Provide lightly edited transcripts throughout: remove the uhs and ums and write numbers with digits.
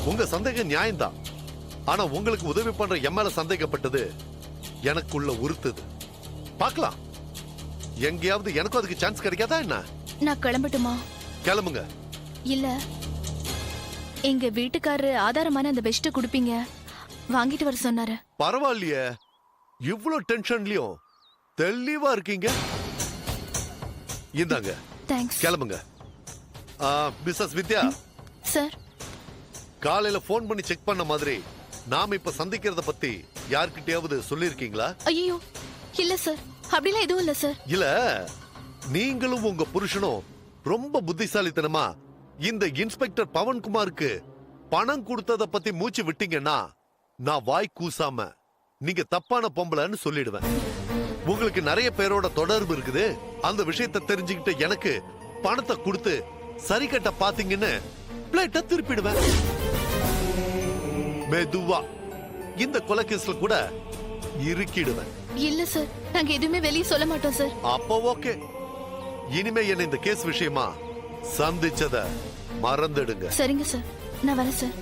உங்க சந்தேகம் நியாயம்தான். ஆனா உங்களுக்கு உதவி பண்ற எம்எல்ஏ சந்தேகப்பட்டது எனக்குள்ள உறுத்துது. பார்க்கலாம், எங்கேயாவது எனக்கும் அதுக்கு சான்ஸ் கிடைக்காதா என்ன? நான் கிளம்பட்டுமா? கிளம்புங்க. இல்ல, எங்க வீட்டுக்காரரு ஆதாரமான அந்த பெஸ்ட் குடுப்பீங்க, வாங்கிட்டு வர சொன்னாரு. பரவாயில்லையே, இவ்வளவு டென்ஷன்லயும் தெளிவா இருக்கீங்க. இந்தாங்க. தேங்க்ஸ். கிளம்புங்க. மிஸ்ஸஸ் வித்யா சார், காலையில போன் பண்ணி செக் பண்ண மாதிரி நாம இப்ப சந்திக்கிறத பத்தி யார்கிட்டயாவது சொல்லிருக்கீங்களா? ஐயோ இல்ல சார், அப்படிலாம் எதுவும் இல்ல சார். இல்ல, நீங்களும் உங்க புருஷனும் ரொம்ப புத்திசாலித்தனமா இந்த இன்ஸ்பெக்டர் பவன்குமாருக்கு பணம் கொடுத்தத பத்தி மூச்சு விட்டீங்கன்னா நான் வாய் கூசாம நீங்க தப்பான பொம்பளைன்னு சொல்லிடுவேன். உங்களுக்கு நிறைய பேரோட தொடர்பு இருக்குது. அந்த விஷயத்தை தெரிஞ்சுக்கிட்டு எனக்கு பணத்தை கொடுத்து சரி கட்ட பாத்தீங்கன்னு பிளேட்ட திருப்பிடுவேன். மெதுவா இந்த கொலைகேஸ்ல கூட இருக்கிடுவேன். இல்ல சார், நாங்க எதுவுமே வெளியே சொல்ல மாட்டோம் சார். அப்போ ஓகே. இனிமே என்ன இந்த கேஸ் விஷயமா சந்திச்சத மறந்துடுங்க. சரிங்க சார், நான் வரேன் சார்.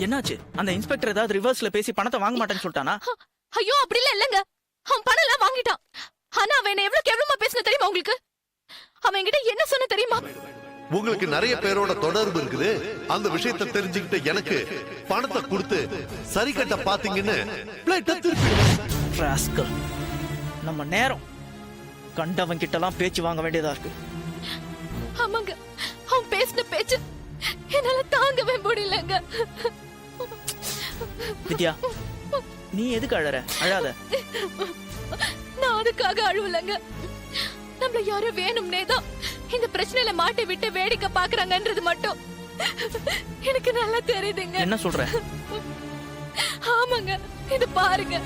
என்னாச்சு? அந்த இன்ஸ்பெக்டர் ஏதாவது ரிவர்ஸ்ல பேசி பணத்தை வாங்க மாட்டேன்னு சொல்லிட்டானா? ஐயோ அப்படிலாம் இல்லங்க, அவன் பணம் எல்லாம் வாங்கிட்டான். ஆனா அவன் என்ன எவ்வளவு கேவலமா பேசின தெரியுமா உங்களுக்கு? அவன் என்கிட்ட என்ன சொன்ன தெரியுமா? உங்களுக்கு நிறைய பேரோட தொடர்பு இருக்குது. அந்த விஷயத்தை தெரிஞ்சுக்கிட்டு எனக்கு பணத்தை கொடுத்து சரி கட்ட பாத்தீங்கன்னு பிளேட்ட திருப்பி. நம்ம நேரம் கண்டவன் கிட்ட எல்லாம் பேச்சு வாங்க வேண்டியதா இருக்கு. ஆமாங்க, அவன் பேசின பேச்சு என்னால தாங்கவே முடியலங்க. வித்யா, நீ எதுக்கு அழற? அழாத. நான் அதுக்காக அழுவலங்க. நம்மள யாரும் வேணும்னே தான் இந்த பிரச்சனையில மாட்டி விட்டு வேடிக்கை பாக்குறாங்கன்றது மட்டும் எனக்கு நல்லா தெரியுதுங்க. என்ன சொல்ற? ஆமாங்க, இது பாருங்க.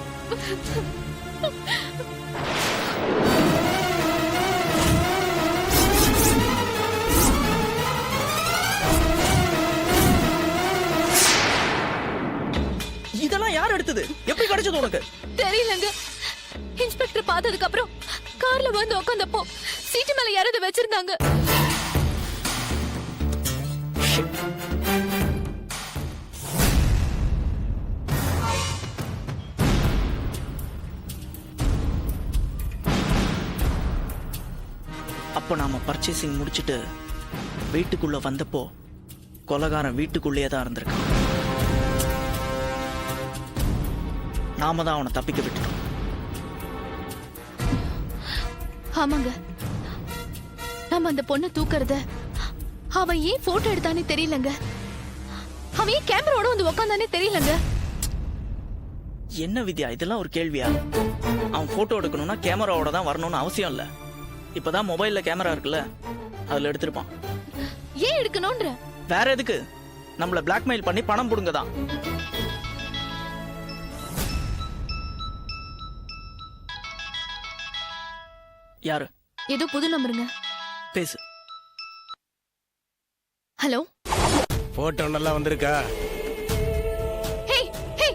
இதெல்லாம் யார் எடுத்தது? எப்படி கிடைச்சது உனக்கு? தெரியலங்க. இன்ஸ்பெக்டர் பார்த்ததுக்கு அப்புறம் கார்ல வந்து உட்கார்ந்தப்போ சீட்டு மேல யாராவது வச்சிருந்தாங்க. அப்ப நாம பர்ச்சேசிங் முடிச்சிட்டு வீட்டுக்குள்ள வந்தப்போ கொலைகாரன் வீட்டுக்குள்ளேயே தான் இருந்திருக்கான். நாம தான் அவனை தப்பிக்க விட்டுட்டோம். ஆமாங்க, நம்ம அந்த பொண்ணை தூக்குறத அவன் ஏன் போட்டோ எடுத்தானே தெரியலங்க. அவன் ஏன் கேமராவோட வந்து உட்காந்தானே தெரியலங்க. என்ன வித்யா, இதெல்லாம் ஒரு கேள்வியா? அவன் போட்டோ எடுக்கணும்னா கேமராவோட தான் வரணும்னு அவசியம் இல்ல. இப்பதான் மொபைல்ல கேமரா இருக்குல்ல, அதுல எடுத்திருப்பான். ஏன் எடுக்கணும்ன்ற? வேற எதுக்கு? நம்மள பிளாக்மெயில் பண்ணி பணம் புடுங்கதான். யாரு? ஏதோ புது நம்பருங்க. பேசு. ஹலோ, போட்டோ நல்லா வந்திருக்கா? ஹே ஹே,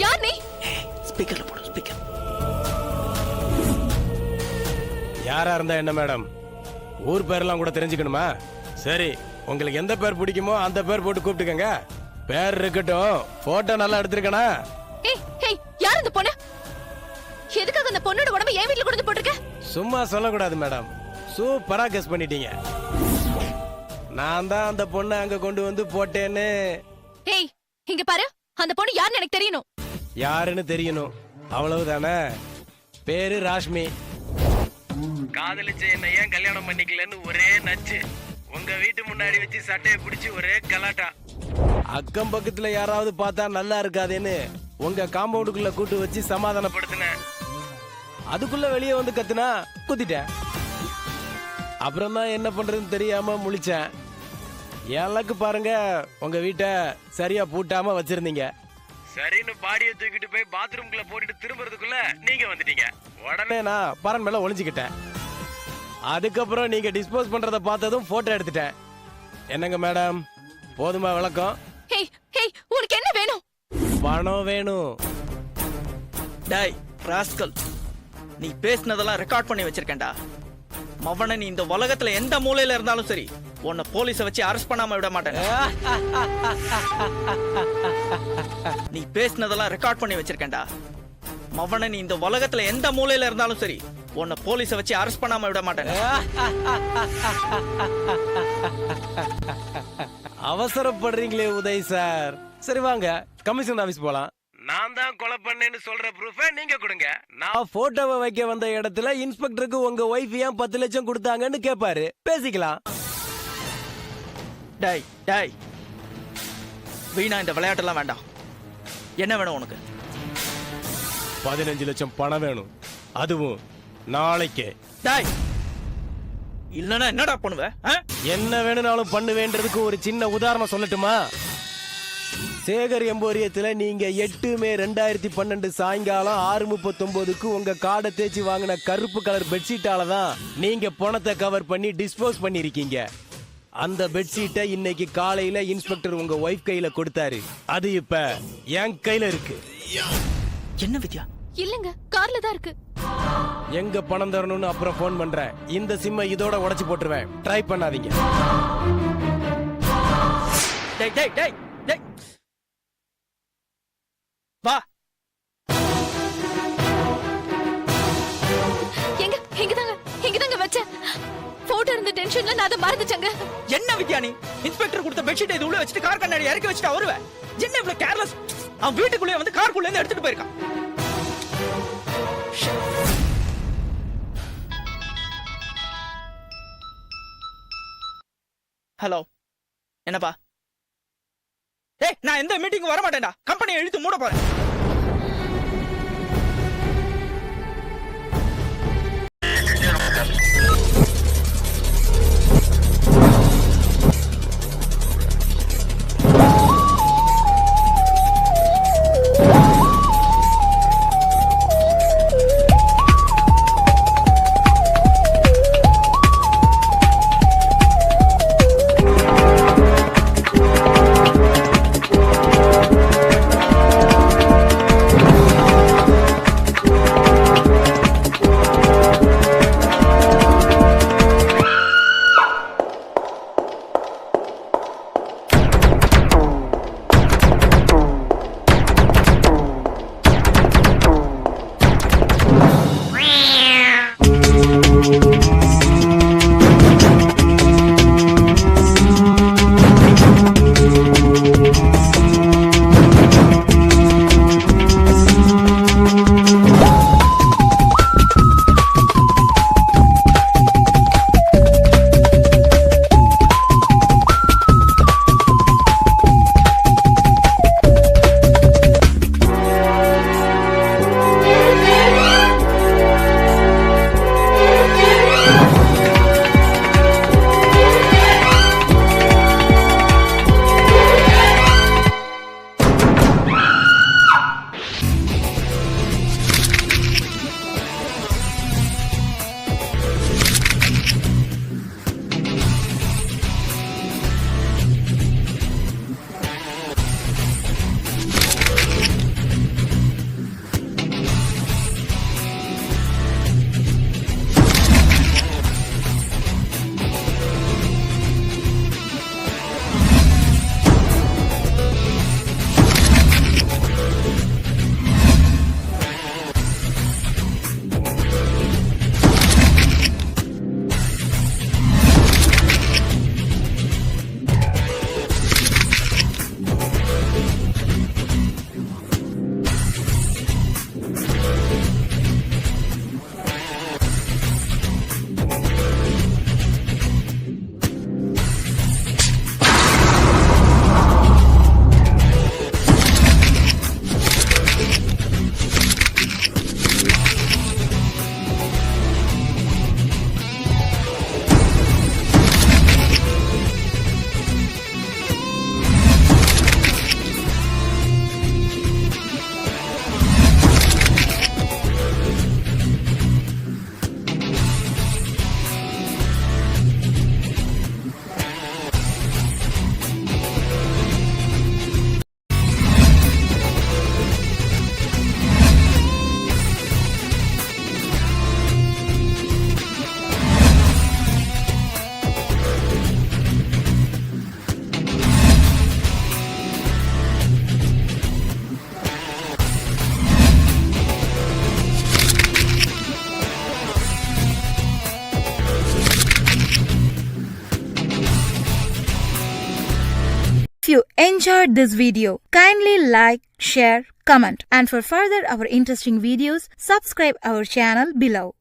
யார் நீ? ஸ்பீக்கர்ல போடு, ஸ்பீக்கர். யாரா இருந்தா என்ன மேடம்? ஊர் பேரெல்லாம் கூட தெரிஞ்சுக்கணுமா? சரி, உங்களுக்கு எந்த பேர் பிடிக்குமோ அந்த பேர் போட்டு கூப்பிட்டுக்கங்க. பேர் இருக்கட்டும், போட்டோ நல்லா எடுத்திருக்கனா? ஏய் ஏய், யார் இந்த பொண்ணு? எதுக்காக அந்த பொண்ணோட உடம்ப ஏன் வீட்ல கொண்டு போட்டுருக்க? சும்மா சொல்லக்கூடாது மேடம், சூப்பரா கெஸ் பண்ணிட்டீங்க. நான் தான் அந்த பொண்ணை அங்க கொண்டு வந்து போட்டேன்னு. ஏய் இங்க பாரு, அந்த பொண்ணு யாருன்னு எனக்கு தெரியணும். யாருன்னு தெரியணும், அவ்வளவுதானே. பேரு ராஷ்மி. காதலிச்ச என்ன ஏன் கல்யாணம் பண்ணிக்கலன்னு ஒரே நச்சு. உங்க வீட்டு முன்னாடி வச்சு சட்டையை பிடிச்சி ஒரே கலாட்டா. அக்கம் பக்கத்துல யாராவது பார்த்தா நல்லா இருக்காதேன்னு உங்க காம்பவுண்டுக்குள்ள கூட்டு வச்சு சமாதானப்படுத்தின. அதுக்குள்ள வெளியே வந்து கத்துனா குத்திட்டேன். அப்புறம் தான் என்ன பண்றதுன்னு தெரியாம முழிச்சேன். எனக்கு பாருங்க, உங்க வீட்டை சரியா பூட்டாம வச்சிருந்தீங்க. சரின்னு பாடியை தூக்கிட்டு போய் பாத்ரூம்குள்ள போட்டுட்டு திரும்புறதுக்குள்ள நீங்க வந்துட்டீங்க. உடனே நான் பரன் மேல ஒளிஞ்சுக்கிட்டேன். அதுக்கப்புறம் நீங்க டிஸ்போஸ் பண்றத பார்த்ததும் போட்டோ எடுத்துட்டேன். என்னங்க மேடம், போதுமா விளக்கம்? ஏய் ஏய் உனக்கு என்ன வேணும்? பணம் வேணும். டேய் ராஸ்கல், நீ பேசினதெல்லாம் ரெக்கார்ட் பண்ணி வச்சிருக்கேன்டா. மவன, நீ இந்த உலகத்துல எந்த மூலையில இருந்தாலும் சரி, உன்னை போலீஸ வச்சு அரெஸ்ட் பண்ணாம விட மாட்டேன். நீ பேசினதெல்லாம் ரெக்கார்ட் பண்ணி வச்சிருக்கேன்டா. மவன, நீ இந்த உலகத்துல எந்த மூலையில இருந்தாலும் சரி, உன்னை போலீஸ வச்சு அரெஸ்ட் பண்ணாம விட மாட்டேன். அவசரப்படுறீங்களே உதய் சார். சரி வாங்க கமிஷன் ஆபீஸ் போலாம். நான் தான் கொலை பண்ணேன்னு சொல்ற ப்ரூஃபை நீங்க கொடுங்க. நான் போட்டோவை வைக்க வந்த இடத்துல இன்ஸ்பெக்டருக்கு உங்க ஒய்ஃப் ஏன் 10 லட்சம் கொடுத்தாங்கன்னு கேட்பாரு, பேசிக்கலாம். டேய் டேய், வீணா இந்த விளையாட்டெல்லாம் வேண்டாம். என்ன வேணும் உனக்கு? 15 லட்சம் பணம் வேணும், அதுவும் நாளைக்கே. டேய், இல்லனா என்னடா பண்ணுவ? என்ன வேணும்னாலும் பண்ணுவேன்றதுக்கு ஒரு சின்ன உதாரணம் சொல்லட்டுமா? சேகர் எம்போரியத்துல நீங்க 8 மே 2012 சாயங்காலம் 6:39க்கு உங்க காடை தேய்ச்சி வாங்கின கருப்பு கலர் பெட்ஷீட்டால தான் நீங்க பணத்தை கவர் பண்ணி டிஸ்போஸ் பண்ணிருக்கீங்க. அந்த பெட்ஷீட்டை இன்னைக்கு காலையில இன்ஸ்பெக்டர் உங்க ஒய்ஃப் கையில கொடுத்தாரு. அது இப்ப என் கையில இருக்கு. என்ன வித்யா? இல்லங்க, கார்ல தான் இருக்கு. எங்க பணம் தரணும்னு அப்புறம் போன் பண்றேன். இந்த சிம்மை இதோட உடைச்சு போட்டுருவேன், ட்ரை பண்ணாதீங்க. டேய் டேய் டேய் டேய், வா. எங்க வச்சேன். போட்டோ இருந்த டென்ஷன்ல நான் அதை மறந்துட்டேங்க. என்ன வித்யா நீ? இன்ஸ்பெக்டர் கொடுத்த பெட்ஷீட் இது உள்ள வச்சுட்டு கார் கண்ணாடி இறக்கி வச்சுட்டு வருவே. என்ன இவ்வளவு கேர்லெஸ்? அவன் வீட்டுக்குள்ளே வந்து காருக்குள்ள இருந்து எடுத்துட்டு போயிருக்கான். ஹலோ, என்னப்பா? ஏய், நான் எந்த மீட்டிங்கும் வர மாட்டேன்டா. கம்பெனியை இழுத்து மூட போறேன். enjoyed this video, kindly like, share, comment, and for further our interesting videos, subscribe our channel below.